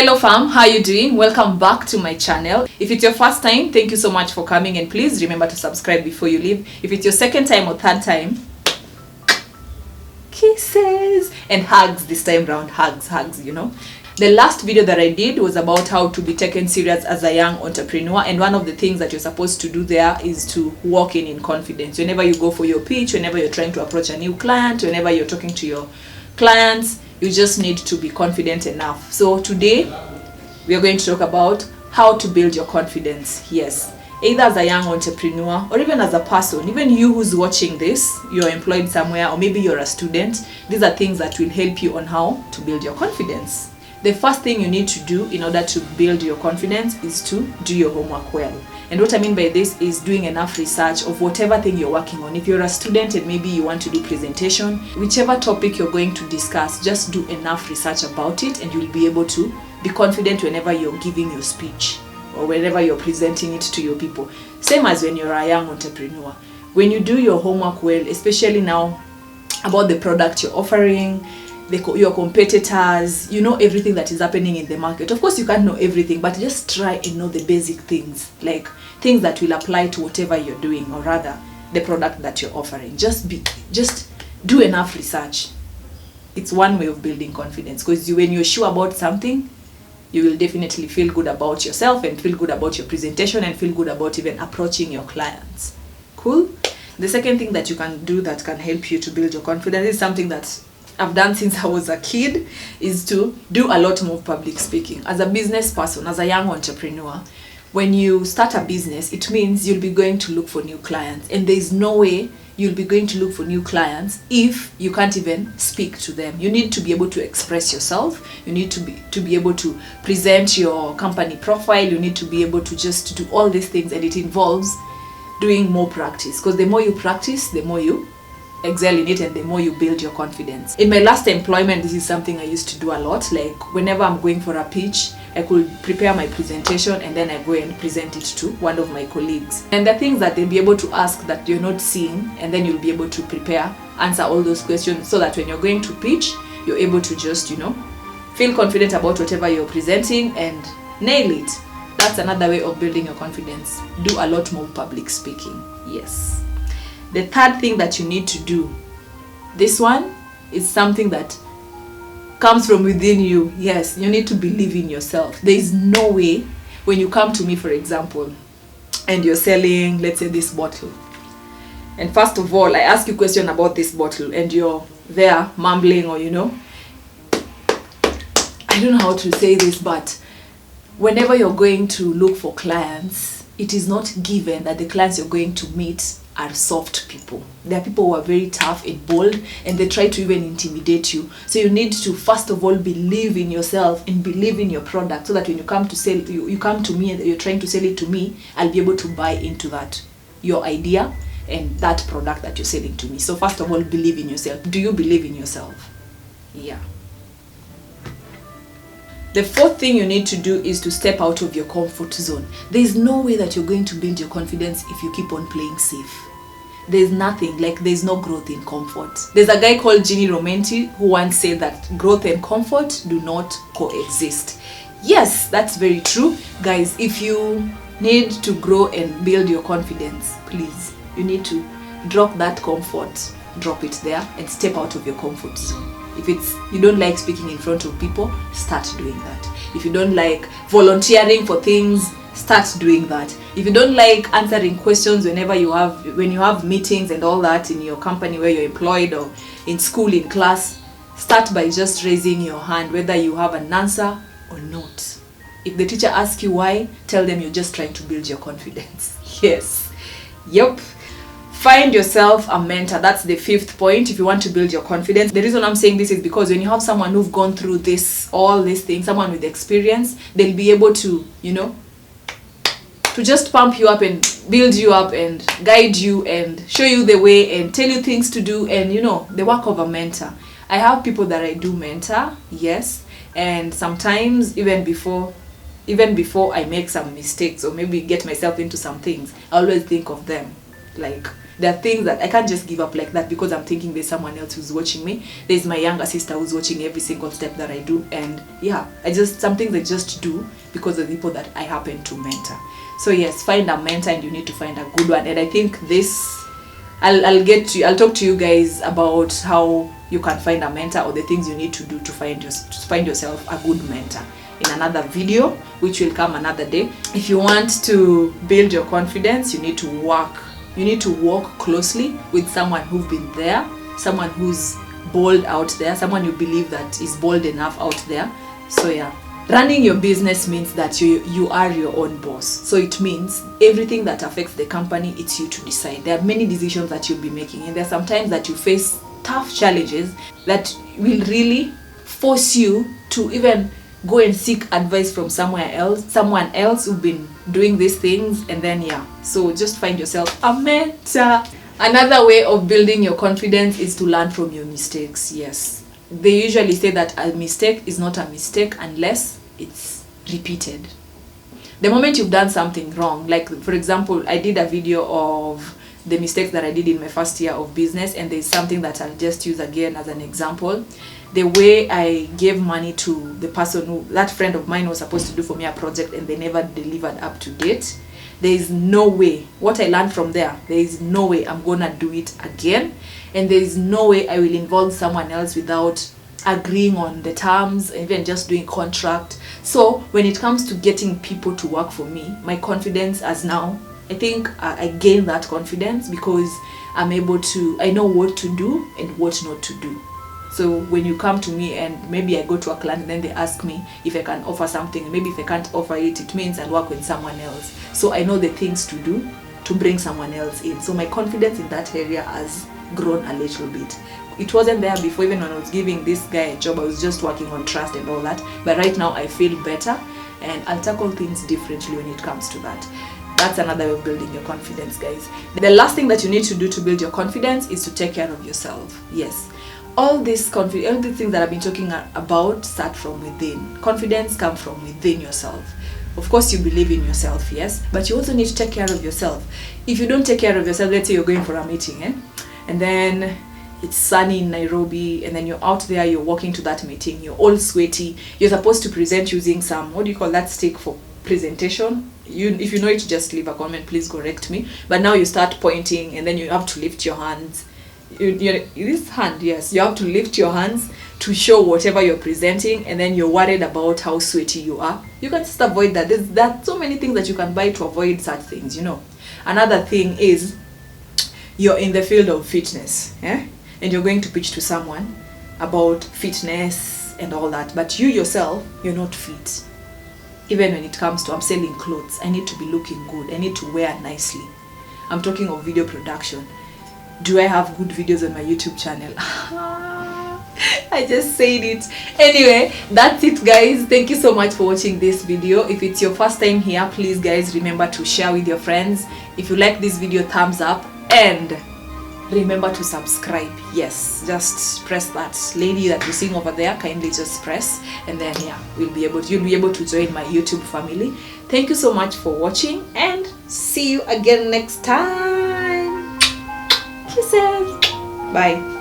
Hello fam, how you doing? Welcome back to my channel. If it's your first time, thank you so much for coming, and please remember to subscribe before you leave. If it's your second time or third time, kisses and hugs this time round. Hugs, you know. The last video that I did was about how to be taken serious as a young entrepreneur, and one of the things that you're supposed to do there is to walk in confidence. Whenever you go for your pitch, whenever you're trying to approach a new client, whenever you're talking to your clients, you just need to be confident enough. So today we are going to talk about how to build your confidence. Yes, either as a young entrepreneur or even as a person, even you who's watching this, you're employed somewhere, or maybe you're a student. These are things that will help you on how to build your confidence. The first thing you need to do in order to build your confidence is to do your homework well. And what I mean by this is doing enough research of whatever thing you're working on. If you're a student and maybe you want to do presentation, whichever topic you're going to discuss, just do enough research about it, and you'll be able to be confident whenever you're giving your speech or whenever you're presenting it to your people. Same as when you're a young entrepreneur. When you do your homework well, especially now about the product you're offering, your competitors, you know everything that is happening in the market. Of course you can't know everything, but just try and know the basic things, like things that will apply to whatever you're doing, or rather the product that you're offering. Just do enough research. It's one way of building confidence, because when you're sure about something, you will definitely feel good about yourself and feel good about your presentation and feel good about even approaching your clients. Cool. The second thing that you can do that can help you to build your confidence is something that I've done since I was a kid, is to do a lot more public speaking. As a business person, as a young entrepreneur, when you start a business, it means you'll be going to look for new clients, and there's no way you'll be going to look for new clients if you can't even speak to them. You need to be able to express yourself. You need to be able to present your company profile. You need to be able to just do all these things, and it involves doing more practice, because the more you practice, the more you excel in it, and the more you build your confidence. In my last employment, this is something I used to do a lot. Like whenever I'm going for a pitch, I could prepare my presentation and then I go and present it to one of my colleagues. And the things that they'll be able to ask that you're not seeing, and then you'll be able to answer all those questions, so that when you're going to pitch, you're able to just, feel confident about whatever you're presenting and nail it. That's another way of building your confidence. Do a lot more public speaking. Yes. The third thing that you need to do, this one is something that comes from within you. Yes, you need to believe in yourself. There is no way when you come to me, for example, and you're selling, let's say, this bottle. And first of all, I ask you a question about this bottle, and you're there mumbling, or, I don't know how to say this, but whenever you're going to look for clients, it is not given that the clients you're going to meet are soft people. There are people who are very tough and bold, and they try to even intimidate you. So you need to first of all believe in yourself and believe in your product, so that when you come to sell, you come to me and you're trying to sell it to me, I'll be able to buy into that, your idea and that product that you're selling to me. So first of all, believe in yourself. Do you believe in yourself? Yeah. The fourth thing you need to do is to step out of your comfort zone. There's no way that you're going to build your confidence if you keep on playing safe. There's nothing, there's no growth in comfort. There's a guy called Ginny Romenti who once said that growth and comfort do not coexist. Yes, that's very true. Guys, if you need to grow and build your confidence, please, you need to drop that comfort, drop it there, and step out of your comfort zone. If you don't like speaking in front of people, start doing that. If you don't like volunteering for things, start doing that. If you don't like answering questions when you have meetings and all that in your company where you're employed, or in school, in class, start by just raising your hand, whether you have an answer or not. If the teacher asks you why, tell them you're just trying to build your confidence. Yes. Yep. Find yourself a mentor. That's the fifth point if you want to build your confidence. The reason I'm saying this is because when you have someone who've gone through all these things, someone with experience, they'll be able to, to just pump you up and build you up and guide you and show you the way and tell you things to do, and the work of a mentor. I have people that I do mentor, yes, and sometimes even before I make some mistakes or maybe get myself into some things, I always think of them. Like, there are things that I can't just give up like that because I'm thinking there's someone else who's watching me. There's my younger sister who's watching every single step that I do. And yeah, some things I just do because of the people that I happen to mentor. So yes, find a mentor, and you need to find a good one. And I think I'll talk to you guys about how you can find a mentor, or the things you need to do to find yourself a good mentor, in another video, which will come another day. If you want to build your confidence, you need to work closely with someone who's been there, someone who's bold out there, someone you believe that is bold enough out there. So yeah, running your business means that you are your own boss. So it means everything that affects the company, it's you to decide. There are many decisions that you'll be making, and there are sometimes that you face tough challenges that will really force you to even go and seek advice from someone else who've been doing these things. And then yeah, so just find yourself a mentor. Another way of building your confidence is to learn from your mistakes. Yes, they usually say that a mistake is not a mistake unless it's repeated. The moment you've done something wrong, like for example, I did a video of the mistakes that I did in my first year of business, and there's something that I'll just use again as an example. The way I gave money to the person that friend of mine was supposed to do for me a project, and they never delivered up to date. There is no way, what I learned from there is no way I'm gonna do it again, and there is no way I will involve someone else without agreeing on the terms, even just doing contract. So when it comes to getting people to work for me, my confidence as now, I think I gained that confidence because I know what to do and what not to do. So when you come to me and maybe I go to a client and then they ask me if I can offer something, maybe if I can't offer it, it means I'll work with someone else. So I know the things to do to bring someone else in. So my confidence in that area has grown a little bit. It wasn't there before. Even when I was giving this guy a job, I was just working on trust and all that. But right now I feel better, and I'll tackle things differently when it comes to that. That's another way of building your confidence, guys. The last thing that you need to do to build your confidence is to take care of yourself. Yes. All these things that I've been talking about start from within. Confidence comes from within yourself. Of course, you believe in yourself, yes, but you also need to take care of yourself. If you don't take care of yourself, let's say you're going for a meeting, and then it's sunny in Nairobi, and then you're out there, you're walking to that meeting, you're all sweaty, you're supposed to present using some, what do you call that stick for presentation? If you know it, just leave a comment, please correct me. But now you start pointing, and then you have to lift your hands. This hand, yes, you have to lift your hands to show whatever you're presenting, and then you're worried about how sweaty you are. You can just avoid that. There's so many things that you can buy to avoid such things, Another thing is you're in the field of fitness, and you're going to pitch to someone about fitness and all that, but you yourself, you're not fit. Even when it comes to, I'm selling clothes, I need to be looking good, I need to wear nicely. I'm talking of video production. Do I have good videos on my YouTube channel? I just said it. Anyway, that's it, guys. Thank you so much for watching this video. If it's your first time here, please guys, remember to share with your friends. If you like this video, thumbs up, and remember to subscribe. Yes, just press that lady that you're seeing over there, kindly just press, and then yeah, you'll be able to join my YouTube family. Thank you so much for watching, and see you again next time. Kisses. Bye.